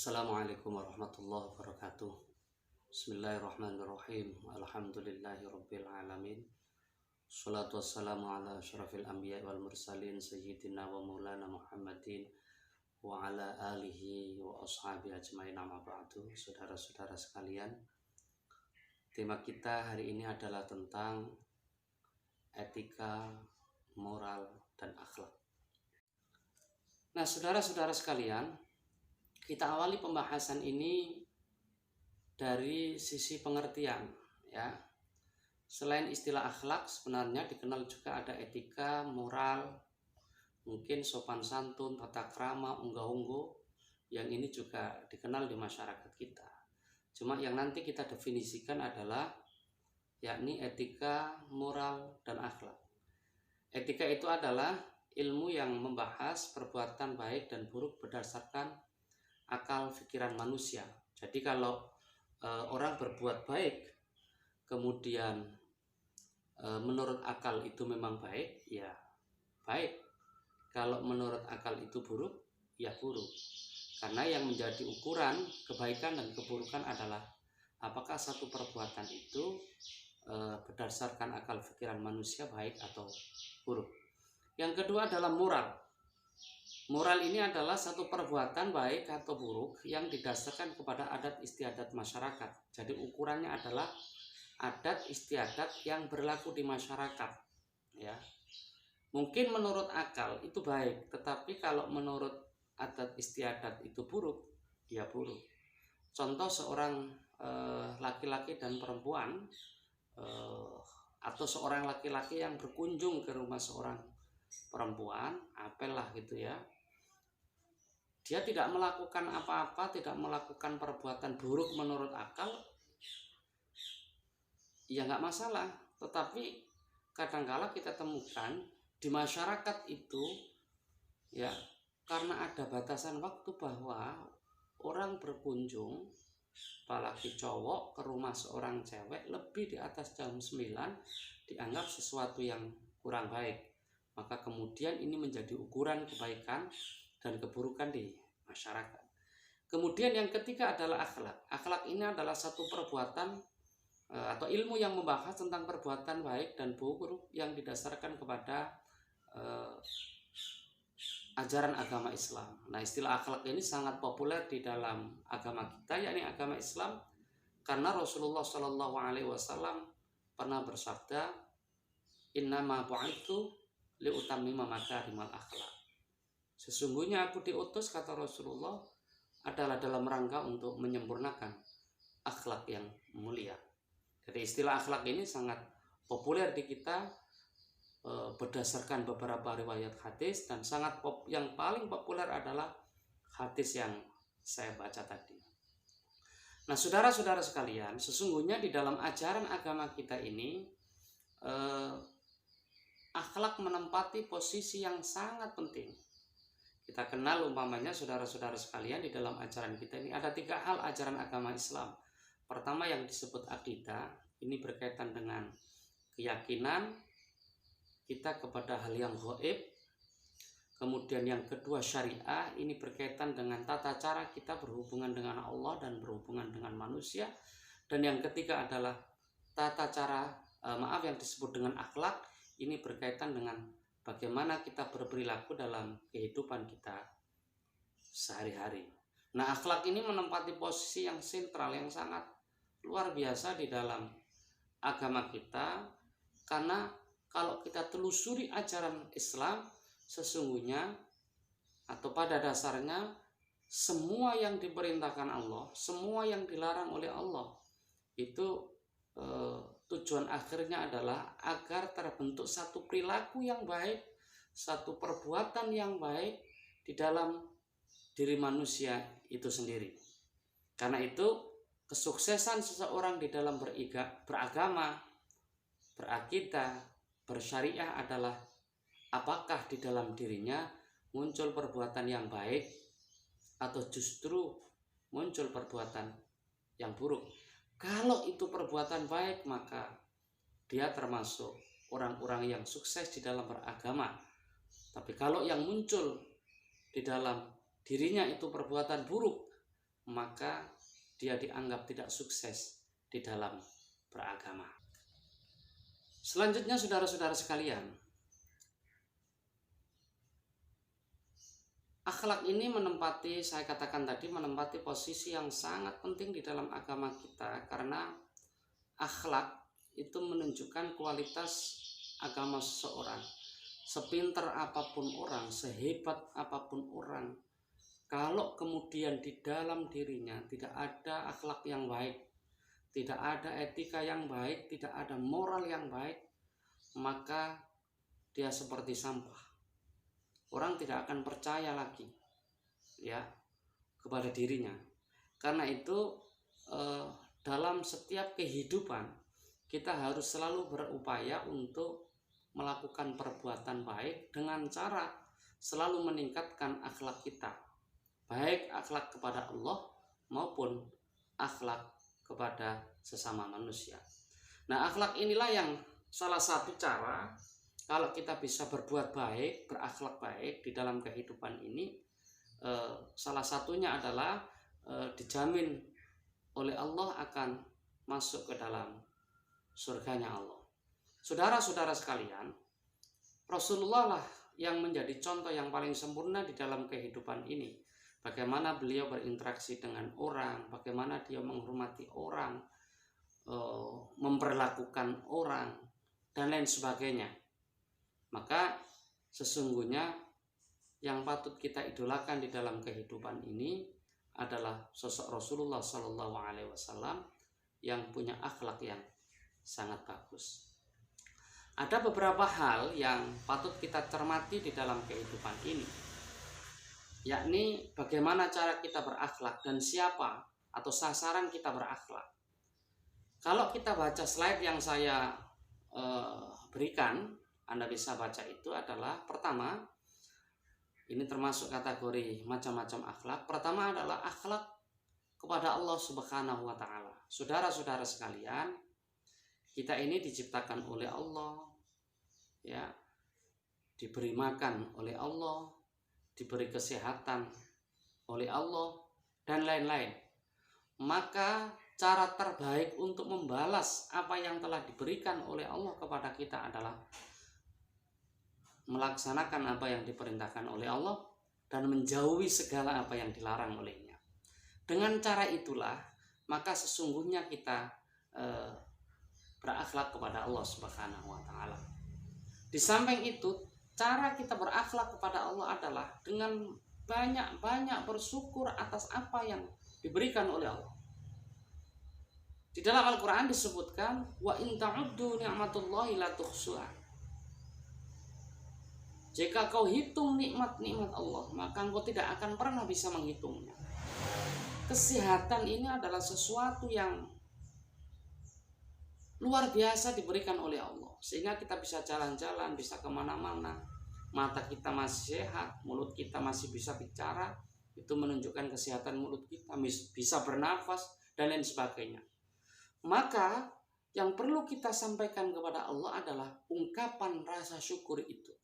Assalamualaikum warahmatullahi wabarakatuh. Bismillahirrahmanirrahim. Alhamdulillahirabbil alamin. Shalatu wassalamu ala asyrafil anbiya wal mursalin sayyidina wa maulana Muhammadin wa ala alihi wa ashabi ajmain, amma ba'du. Saudara-saudara sekalian, tema kita hari ini adalah tentang etika, moral, dan akhlak. Nah, saudara-saudara sekalian, kita awali pembahasan ini dari sisi pengertian, ya. Selain istilah akhlak, sebenarnya dikenal juga ada etika, moral, mungkin sopan santun, tata krama, unggah-ungguh, yang ini juga dikenal di masyarakat kita. Cuma yang nanti kita definisikan adalah yakni etika, moral, dan akhlak. Etika itu adalah ilmu yang membahas perbuatan baik dan buruk berdasarkan akal pikiran manusia. Jadi kalau orang berbuat baik kemudian menurut akal itu memang baik, ya baik. Kalau menurut akal itu buruk, ya buruk. Karena yang menjadi ukuran kebaikan dan keburukan adalah apakah satu perbuatan itu berdasarkan akal pikiran manusia baik atau buruk. Yang kedua adalah moral. Moral ini adalah satu perbuatan baik atau buruk yang didasarkan kepada adat istiadat masyarakat. Jadi ukurannya adalah adat istiadat yang berlaku di masyarakat, ya. Mungkin menurut akal itu baik, tetapi kalau menurut adat istiadat itu buruk, ya buruk. Contoh seorang laki-laki dan perempuan, atau seorang laki-laki yang berkunjung ke rumah seorang perempuan, apel lah gitu ya. Dia tidak melakukan apa-apa, tidak melakukan perbuatan buruk menurut akal, ya nggak masalah. Tetapi kadangkala kita temukan di masyarakat itu, ya, karena ada batasan waktu bahwa orang berkunjung, apalagi cowok, ke rumah seorang cewek lebih di atas jam 9 dianggap sesuatu yang kurang baik. Maka kemudian ini menjadi ukuran kebaikan dan keburukan di masyarakat. Kemudian yang ketiga adalah akhlak. Akhlak ini adalah satu perbuatan atau ilmu yang membahas tentang perbuatan baik dan buruk yang didasarkan kepada ajaran agama Islam. Nah, istilah akhlak ini sangat populer di dalam agama kita, yakni agama Islam, karena Rasulullah Shallallahu Alaihi Wasallam pernah bersabda, "Innama bu'itsu liutammima makarimal akhlak." Sesungguhnya aku diutus, kata Rasulullah, adalah dalam rangka untuk menyempurnakan akhlak yang mulia. Jadi istilah akhlak ini sangat populer di kita berdasarkan beberapa riwayat hadis, dan yang paling populer adalah hadis yang saya baca tadi. Nah, saudara-saudara sekalian, sesungguhnya di dalam ajaran agama kita ini akhlak menempati posisi yang sangat penting. Kita kenal umpamanya saudara-saudara sekalian, di dalam ajaran kita ini ada 3 hal ajaran agama Islam. Pertama yang disebut akidah, ini berkaitan dengan keyakinan kita kepada hal yang gaib. Kemudian yang kedua syariah, ini berkaitan dengan tata cara kita berhubungan dengan Allah dan berhubungan dengan manusia. Dan yang ketiga adalah tata cara yang disebut dengan akhlak, ini berkaitan dengan bagaimana kita berperilaku dalam kehidupan kita sehari-hari. Nah, akhlak ini menempati posisi yang sentral, yang sangat luar biasa di dalam agama kita. Karena kalau kita telusuri ajaran Islam, sesungguhnya atau pada dasarnya semua yang diperintahkan Allah, semua yang dilarang oleh Allah, itu tujuan akhirnya adalah agar terbentuk satu perilaku yang baik, satu perbuatan yang baik di dalam diri manusia itu sendiri. Karena itu kesuksesan seseorang di dalam beragama, berakidah, bersyariah adalah apakah di dalam dirinya muncul perbuatan yang baik atau justru muncul perbuatan yang buruk. Kalau itu perbuatan baik, maka dia termasuk orang-orang yang sukses di dalam beragama. Tapi kalau yang muncul di dalam dirinya itu perbuatan buruk, maka dia dianggap tidak sukses di dalam beragama. Selanjutnya saudara-saudara sekalian, akhlak ini menempati, saya katakan tadi, menempati posisi yang sangat penting di dalam agama kita, karena akhlak itu menunjukkan kualitas agama seseorang. Sepintar apapun orang, sehebat apapun orang, kalau kemudian di dalam dirinya tidak ada akhlak yang baik, tidak ada etika yang baik, tidak ada moral yang baik, maka dia seperti sampah. Orang tidak akan percaya lagi ya kepada dirinya. Karena itu dalam setiap kehidupan kita harus selalu berupaya untuk melakukan perbuatan baik dengan cara selalu meningkatkan akhlak kita, baik akhlak kepada Allah maupun akhlak kepada sesama manusia. Nah, akhlak inilah yang salah satu cara kalau kita bisa berbuat baik, berakhlak baik di dalam kehidupan ini, salah satunya adalah dijamin oleh Allah akan masuk ke dalam surganya Allah. Saudara-saudara sekalian, Rasulullah lah yang menjadi contoh yang paling sempurna di dalam kehidupan ini. Bagaimana beliau berinteraksi dengan orang, bagaimana dia menghormati orang, memperlakukan orang, dan lain sebagainya. Maka sesungguhnya yang patut kita idolakan di dalam kehidupan ini adalah sosok Rasulullah SAW yang punya akhlak yang sangat bagus. Ada beberapa hal yang patut kita cermati di dalam kehidupan ini, yakni bagaimana cara kita berakhlak dan siapa atau sasaran kita berakhlak. Kalau kita baca slide yang saya berikan, Anda bisa baca, itu adalah pertama, ini termasuk kategori macam-macam akhlak. Pertama adalah akhlak kepada Allah Subhanahu wa Ta'ala. Saudara-saudara sekalian, kita ini diciptakan oleh Allah, ya, diberi makan oleh Allah, diberi kesehatan oleh Allah, dan lain-lain. Maka cara terbaik untuk membalas apa yang telah diberikan oleh Allah kepada kita adalah melaksanakan apa yang diperintahkan oleh Allah dan menjauhi segala apa yang dilarang olehnya. Dengan cara itulah maka sesungguhnya kita berakhlak kepada Allah Subhanahu wa Ta'ala. Di samping itu, cara kita berakhlak kepada Allah adalah dengan banyak-banyak bersyukur atas apa yang diberikan oleh Allah. Di dalam Al-Quran disebutkan, wa in ta'uddu ni'matullahi la tuhsuha. Jika kau hitung nikmat-nikmat Allah, maka engkau tidak akan pernah bisa menghitungnya. Kesehatan ini adalah sesuatu yang luar biasa diberikan oleh Allah, sehingga kita bisa jalan-jalan, bisa kemana-mana, mata kita masih sehat, mulut kita masih bisa bicara, itu menunjukkan kesehatan mulut kita, bisa bernafas, dan lain sebagainya. Maka yang perlu kita sampaikan kepada Allah adalah ungkapan rasa syukur itu.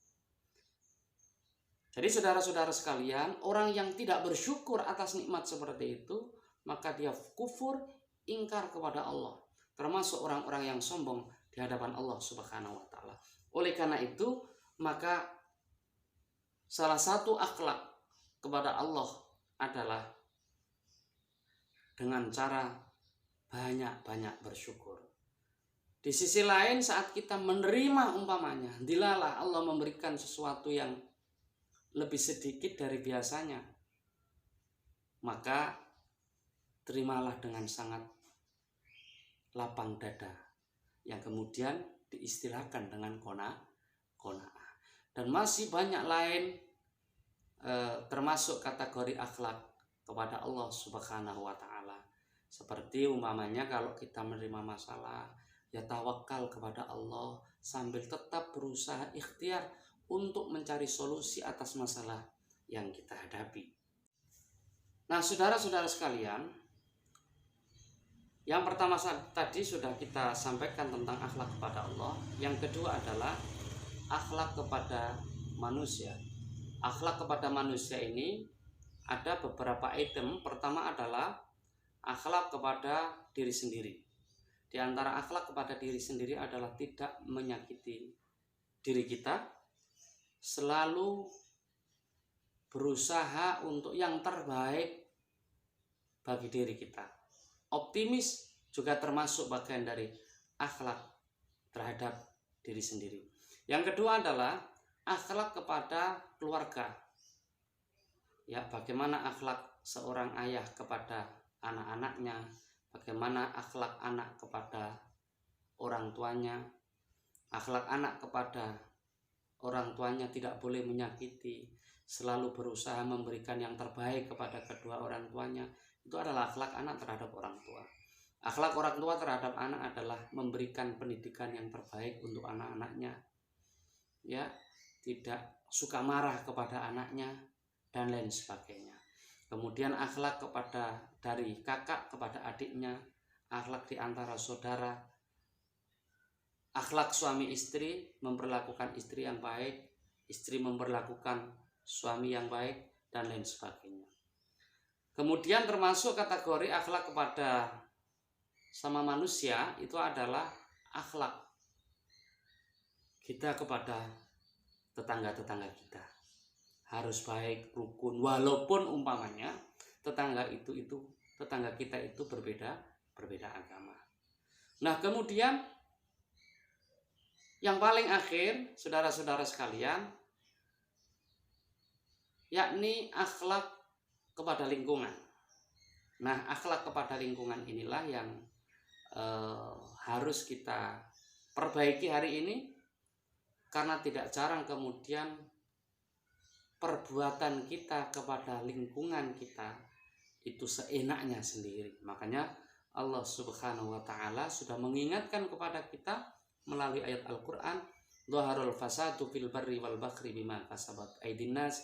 Jadi saudara-saudara sekalian, orang yang tidak bersyukur atas nikmat seperti itu, maka dia kufur, ingkar kepada Allah, termasuk orang-orang yang sombong di hadapan Allah Subhanahu wa Ta'ala. Oleh karena itu, maka salah satu akhlak kepada Allah adalah dengan cara banyak-banyak bersyukur. Di sisi lain, saat kita menerima umpamanya, dilalah Allah memberikan sesuatu yang lebih sedikit dari biasanya, maka terimalah dengan sangat lapang dada, yang kemudian diistilahkan dengan qanaah. Dan masih banyak lain, termasuk kategori akhlak kepada Allah Subhanahu wa Ta'ala. Seperti umpamanya kalau kita menerima masalah, ya tawakal kepada Allah sambil tetap berusaha ikhtiar untuk mencari solusi atas masalah yang kita hadapi. Nah, saudara-saudara sekalian, yang pertama tadi sudah kita sampaikan tentang akhlak kepada Allah. Yang kedua adalah akhlak kepada manusia. Akhlak kepada manusia ini ada beberapa item. Pertama adalah akhlak kepada diri sendiri. Di antara akhlak kepada diri sendiri adalah tidak menyakiti diri kita, selalu berusaha untuk yang terbaik bagi diri kita. Optimis juga termasuk bagian dari akhlak terhadap diri sendiri. Yang kedua adalah akhlak kepada keluarga. Ya, bagaimana akhlak seorang ayah kepada anak-anaknya, bagaimana akhlak anak kepada orang tuanya. Akhlak anak kepada orang tuanya tidak boleh menyakiti, selalu berusaha memberikan yang terbaik kepada kedua orang tuanya. Itu adalah akhlak anak terhadap orang tua. Akhlak orang tua terhadap anak adalah memberikan pendidikan yang terbaik untuk anak-anaknya. Ya, tidak suka marah kepada anaknya dan lain sebagainya. Kemudian akhlak kepada dari kakak kepada adiknya, akhlak di antara saudara, akhlak suami istri, memperlakukan istri yang baik, istri memperlakukan suami yang baik, dan lain sebagainya. Kemudian termasuk kategori akhlak kepada sama manusia itu adalah akhlak kita kepada tetangga-tetangga kita. Harus baik, rukun, walaupun umpamanya tetangga kita itu berbeda agama. Nah, kemudian yang paling akhir, saudara-saudara sekalian, yakni akhlak kepada lingkungan. Nah, akhlak kepada lingkungan inilah yang harus kita perbaiki hari ini, karena tidak jarang kemudian perbuatan kita kepada lingkungan kita itu seenaknya sendiri. Makanya Allah Subhanahu wa taala sudah mengingatkan kepada kita melalui ayat Al-Qur'an, "Dhaharul fasadu fil barri wal bahri bima kasabat aydin nas",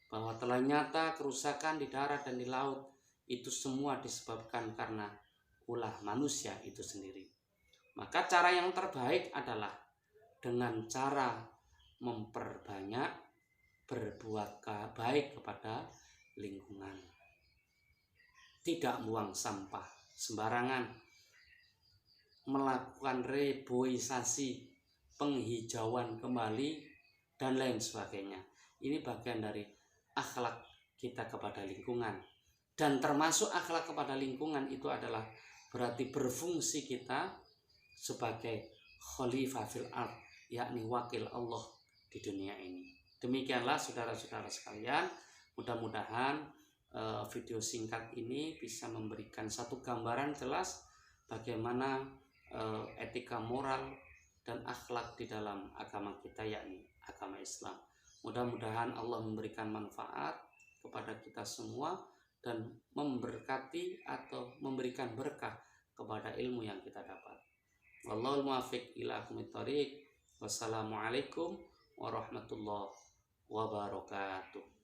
bahwa telah nyata kerusakan di darat dan di laut itu semua disebabkan karena ulah manusia itu sendiri. Maka cara yang terbaik adalah dengan cara memperbanyak berbuat baik kepada lingkungan. Tidak buang sampah sembarangan, melakukan reboisasi, penghijauan kembali, dan lain sebagainya. Ini bagian dari akhlak kita kepada lingkungan. Dan termasuk akhlak kepada lingkungan itu adalah berarti berfungsi kita sebagai khalifah fil ard, yakni wakil Allah di dunia ini. Demikianlah saudara-saudara sekalian, mudah-mudahan video singkat ini bisa memberikan satu gambaran jelas bagaimana etika moral dan akhlak di dalam agama kita, yakni agama Islam. Mudah-mudahan Allah memberikan manfaat kepada kita semua dan memberkati atau memberikan berkah kepada ilmu yang kita dapat. Wallahul muwaffiq ila aqwamit thoriq. Wassalamualaikum warahmatullahi wabarakatuh.